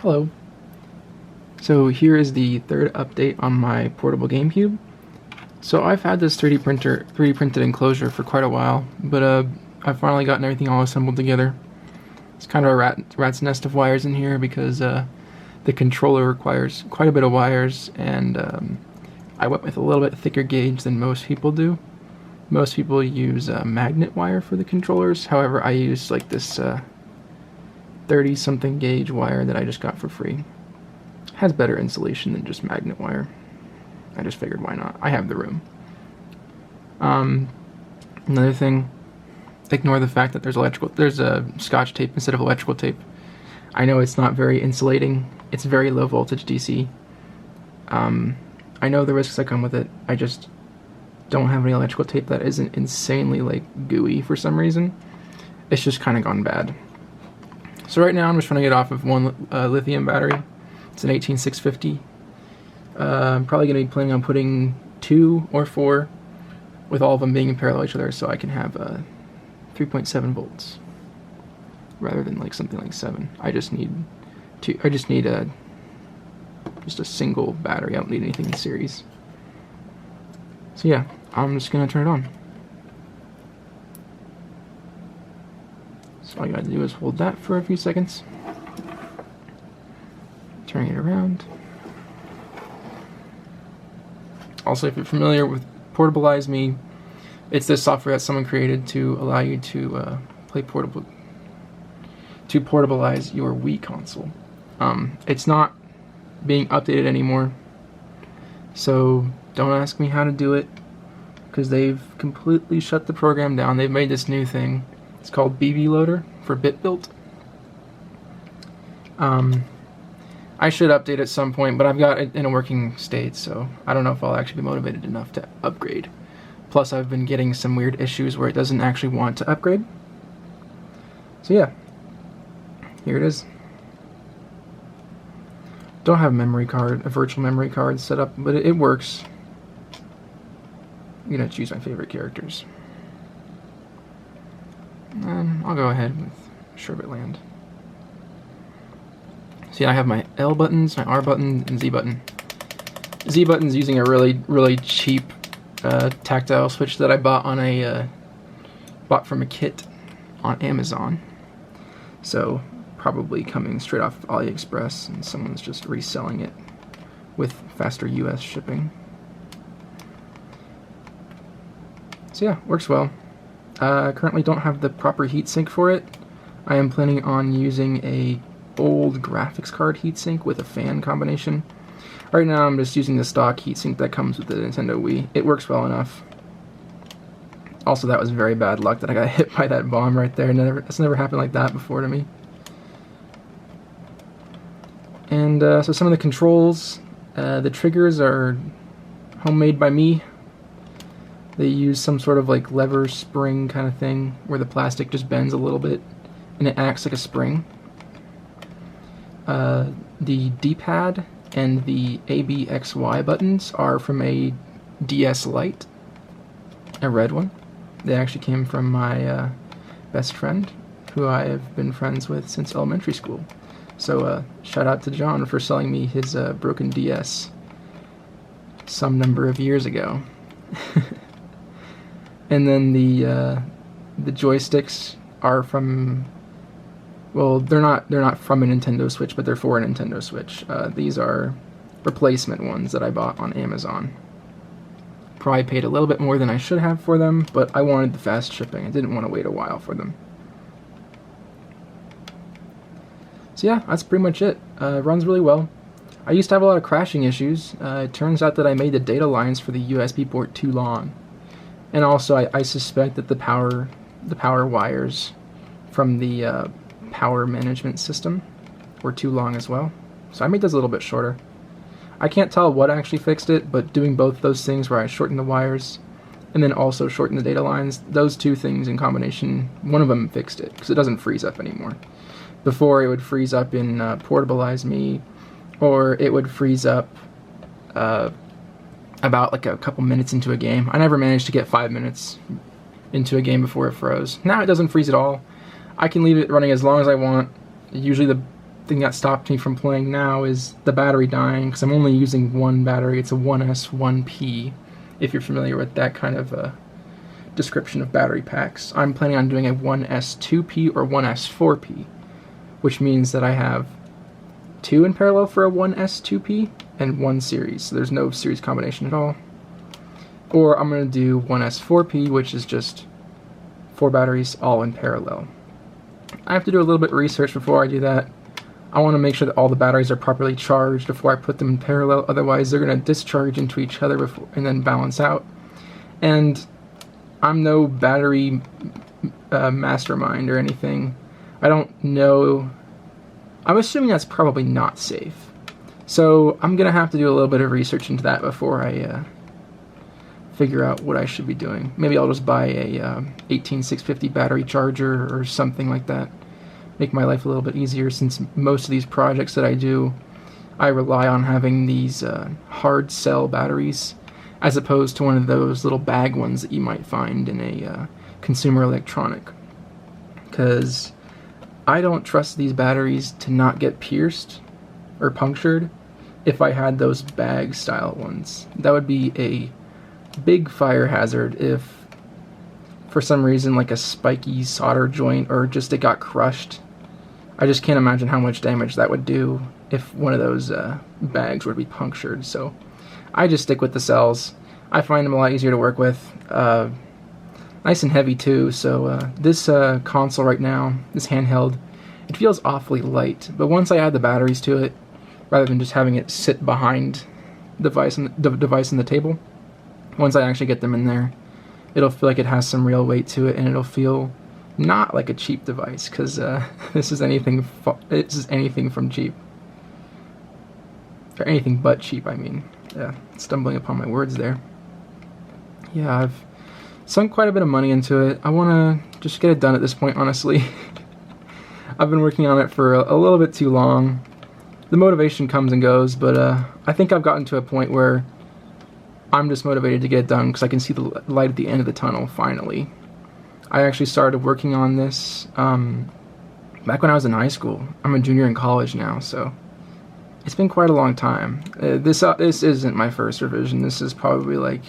Hello. So here is the third update on my portable Gamecube. So I've had this 3D printed enclosure for quite a while, but I've finally gotten everything all assembled together. It's kind of a rat's nest of wires in here because the controller requires quite a bit of wires, and I went with a little bit thicker gauge than most people do. Most people use magnet wire for the controllers. However, I use like this 30-something gauge wire that I just got for free. Has better insulation than just magnet wire. I just figured, why not? I have the room. Another thing, ignore the fact that there's a Scotch tape instead of electrical tape. I know it's not very insulating. It's very low voltage DC. I know the risks that come with it. I just don't have any electrical tape that isn't insanely like gooey for some reason. It's just kind of gone bad. So right now I'm just trying to get off of one lithium battery. It's an 18650. I'm probably going to be planning on putting 2 or 4, with all of them being in parallel to each other, so I can have 3.7 volts rather than like something like 7. I just need just a single battery. I don't need anything in series. So yeah, I'm just gonna turn it on. So all you gotta do is hold that for a few seconds. Turning it around. Also, if you're familiar with Portable Me, it's this software that someone created to allow you to portabilize your Wii console. It's not being updated anymore, so don't ask me how to do it, because they've completely shut the program down. They've made this new thing. It's called BB Loader for BitBuilt. I should update at some point, but I've got it in a working state, so I don't know if I'll actually be motivated enough to upgrade. Plus, I've been getting some weird issues where it doesn't actually want to upgrade. So yeah, here it is. Don't have a virtual memory card set up, but it works. I'm gonna choose my favorite characters. And I'll go ahead with Sherbetland. See, I have my L buttons, my R button, and Z button. Z button's using a really cheap tactile switch that I bought from a kit on Amazon. So probably coming straight off AliExpress, and someone's just reselling it with faster US shipping. So yeah, works well. I currently don't have the proper heatsink for it. I am planning on using a old graphics card heatsink with a fan combination. Right now I'm just using the stock heatsink that comes with the Nintendo Wii. It works well enough. Also, that was very bad luck that I got hit by that bomb right there. That's never happened like that before to me. And so some of the controls, the triggers are homemade by me. They use some sort of like lever spring kind of thing where the plastic just bends a little bit and it acts like a spring. The D-pad and the ABXY buttons are from a DS Lite, a red one. They actually came from my best friend, who I have been friends with since elementary school. So shout out to John for selling me his broken DS some number of years ago. And then the joysticks are from, well, they're not from a Nintendo Switch, but they're for a Nintendo Switch. These are replacement ones that I bought on Amazon. Probably paid a little bit more than I should have for them, but I wanted the fast shipping. I didn't want to wait a while for them. So yeah, that's pretty much it. It runs really well. I used to have a lot of crashing issues. It turns out that I made the data lines for the USB port too long. And also, I suspect that the power wires from the power management system were too long as well. So I made those a little bit shorter. I can't tell what actually fixed it, but doing both those things where I shortened the wires and then also shortened the data lines, those two things in combination, one of them fixed it, because it doesn't freeze up anymore. Before, it would freeze up in Portable Me, or it would freeze up about like a couple minutes into a game. I never managed to get 5 minutes into a game before it froze. Now it doesn't freeze at all. I can leave it running as long as I want. Usually thing that stopped me from playing now is the battery dying, because I'm only using one battery. It's a 1S 1P, if you're familiar with that kind of description of battery packs. I'm planning on doing a 1S 2P or 1S 4P, which means that I have two in parallel for a 1S 2P and one series, so there's no series combination at all. Or I'm going to do 1S 4P, which is just 4 batteries all in parallel. I have to do a little bit of research before I do that. I want to make sure that all the batteries are properly charged before I put them in parallel, otherwise they're going to discharge into each other before, and then balance out. And I'm no battery mastermind or anything. I don't know. I'm assuming that's probably not safe. So I'm going to have to do a little bit of research into that before I figure out what I should be doing. Maybe I'll just buy a 18650 battery charger or something like that. Make my life a little bit easier, since most of these projects that I do, I rely on having these hard cell batteries, as opposed to one of those little bag ones that you might find in a consumer electronic. Because I don't trust these batteries to not get pierced or punctured if I had those bag style ones. That would be a big fire hazard if for some reason like a spiky solder joint or just it got crushed. I just can't imagine how much damage that would do if one of those bags were to be punctured. So I just stick with the cells. I find them a lot easier to work with. Nice and heavy too, so this console right now, this handheld, it feels awfully light, but once I add the batteries to it, rather than just having it sit behind the device on the table, once I actually get them in there, it'll feel like it has some real weight to it, and it'll feel not like a cheap device, because this is anything from cheap. Or anything but cheap, I mean. Yeah, stumbling upon my words there. Yeah, I've sunk quite a bit of money into it. I want to just get it done at this point, honestly. I've been working on it for a little bit too long. The motivation comes and goes, but I think I've gotten to a point where I'm just motivated to get it done because I can see the light at the end of the tunnel, finally. I actually started working on this back when I was in high school. I'm a junior in college now, so it's been quite a long time. This isn't my first revision. This is probably like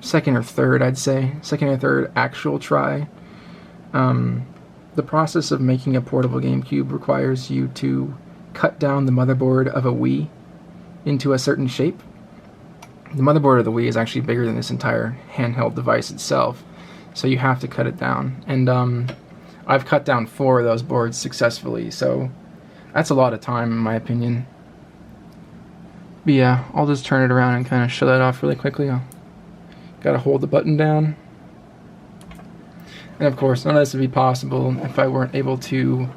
second or third, I'd say. Second or third actual try. The process of making a portable GameCube requires you to cut down the motherboard of a Wii into a certain shape. The motherboard of the Wii is actually bigger than this entire handheld device itself, so you have to cut it down. And I've cut down 4 of those boards successfully, so that's a lot of time in my opinion. But yeah, I'll just turn it around and kind of show that off really quickly. Gotta hold the button down. And of course, none of this would be possible if I weren't able to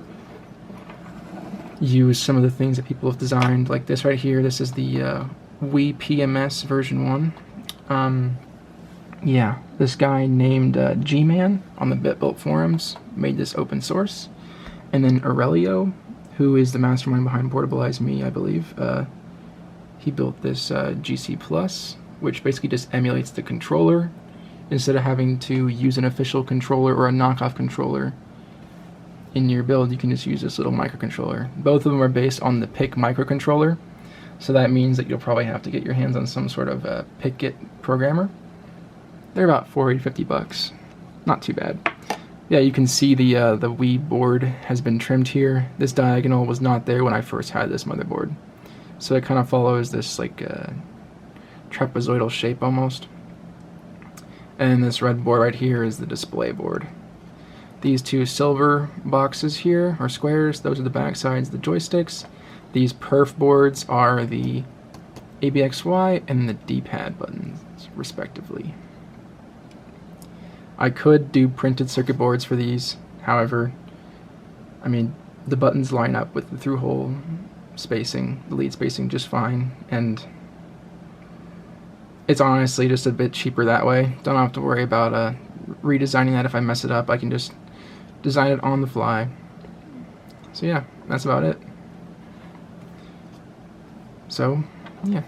use some of the things that people have designed, like this right here. This is the Wii PMS version 1. Yeah, this guy named Gman on the BitBuilt forums made this open source. And then Aurelio, who is the mastermind behind Portable Me, I believe, he built this GC Plus, which basically just emulates the controller. Instead of having to use an official controller or a knockoff controller in your build, you can just use this little microcontroller. Both of them are based on the PIC microcontroller, so that means that you'll probably have to get your hands on some sort of PIC programmer. They're about $40 to $50. Not too bad. Yeah, you can see the Wii board has been trimmed here. This diagonal was not there when I first had this motherboard, so it kind of follows this like trapezoidal shape almost. And this red board right here is the display board. These 2 silver boxes here are squares. Those are the back sides of the joysticks. These perf boards are the ABXY and the D-pad buttons, respectively. I could do printed circuit boards for these. However, I mean, the buttons line up with the through-hole spacing, the lead spacing, just fine. And it's honestly just a bit cheaper that way. Don't have to worry about redesigning that if I mess it up. I can just design it on the fly. So yeah, that's about it. So yeah,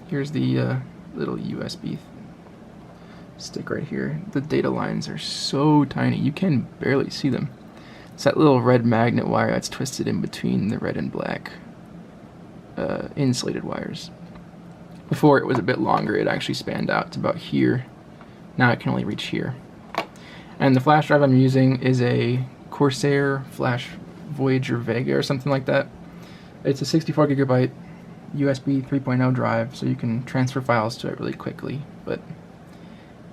here's the little USB stick right here. The data lines are so tiny, you can barely see them. It's that little red magnet wire that's twisted in between the red and black insulated wires. Before it was a bit longer, it actually spanned out to about here. Now it can only reach here. And the flash drive I'm using is a Corsair Flash Voyager Vega or something like that. It's a 64 gigabyte USB 3.0 drive, so you can transfer files to it really quickly, but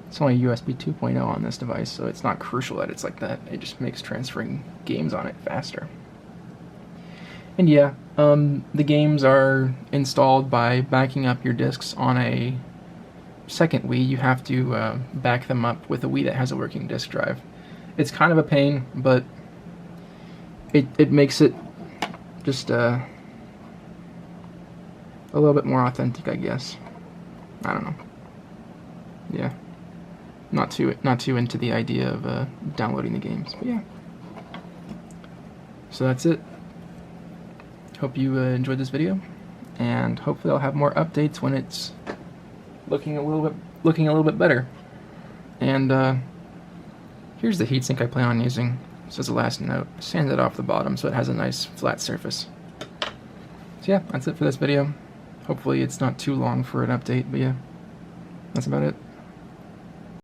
it's only USB 2.0 on this device, so it's not crucial that it's like that. It just makes transferring games on it faster. And yeah, the games are installed by backing up your discs on a second Wii. You have to back them up with a Wii that has a working disk drive. It's kind of a pain, but it makes it just a little bit more authentic, I guess. I don't know. Yeah, not too into the idea of downloading the games, but yeah. So that's it. Hope you enjoyed this video, and hopefully I'll have more updates when it's looking a little bit better. And here's the heatsink I plan on using. This is the last note. Sand it off the bottom so it has a nice flat surface. So yeah, that's it for this video. Hopefully it's not too long for an update, but yeah, that's about it.